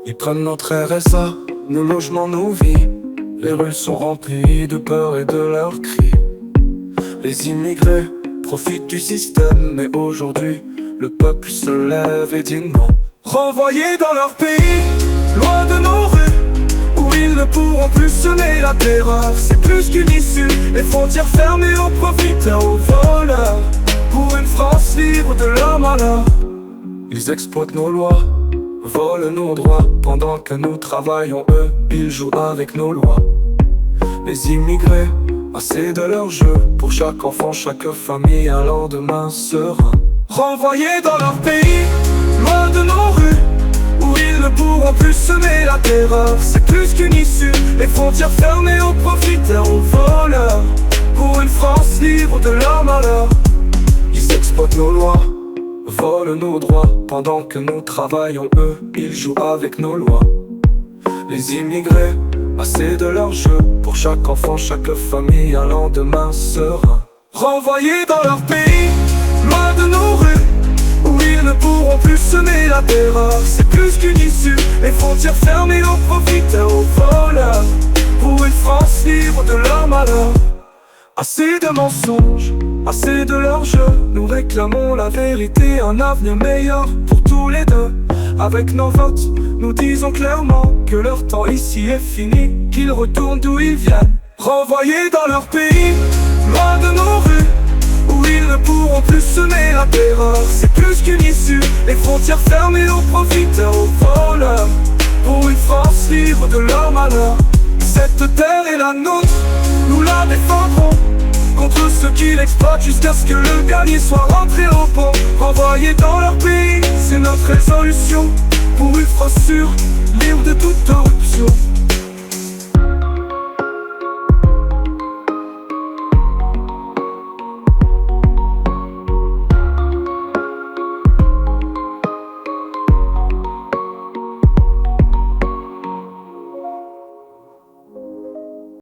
Ils prennent notre RSA, nos logements, nos vies. Les rues sont remplies de peur et de leurs cris. Les immigrés profitent du système, mais aujourd'hui le peuple se lève et dit non. Renvoyés dans leur pays, loin de nos rues, où ils ne pourront plus semer la terreur. C'est plus qu'une issue, les frontières fermées aux profiteurs, aux voleurs, pour une France libre de leur malheur. Ils exploitent nos lois, volent nos droits, pendant que nous travaillons, eux, ils jouent avec nos lois. Les immigrés, assez de leur jeu, pour chaque enfant, chaque famille, un lendemain serein. Renvoyés dans leur pays, loin de nos rues, où ils ne pourront plus semer la terreur. C'est plus qu'une issue, les frontières fermées aux profiteurs, aux voleurs, pour une France libre de leur malheur. Ils exploitent nos lois, volent nos droits, pendant que nous travaillons, eux, ils jouent avec nos lois. Les immigrés, assez de leur jeu, pour chaque enfant, chaque famille, un lendemain serein. Renvoyés dans leur pays, loin de nos rues, où ils ne pourront plus semer la terreur. C'est plus qu'une issue, les frontières fermées aux profiteurs, aux voleurs, pour une France libre de leur malheur. Assez de mensonges, assez de leur jeu, nous réclamons la vérité, un avenir meilleur pour tous les deux. Avec nos votes, nous disons clairement que leur temps ici est fini, qu'ils retournent d'où ils viennent. Renvoyés dans leur pays, loin de nos rues, où ils ne pourront plus semer la terreur. C'est plus qu'une issue, les frontières fermées aux profiteurs, aux voleurs, pour une France libre de leur malheur. Cette terre est la nôtre, nous la défendrons contre ceux qui l'exploitent, jusqu'à ce que le gagné soit rentré au pont. Renvoyés dans leur pays, c'est notre résolution, pour une France sûre, libre de toute corruption.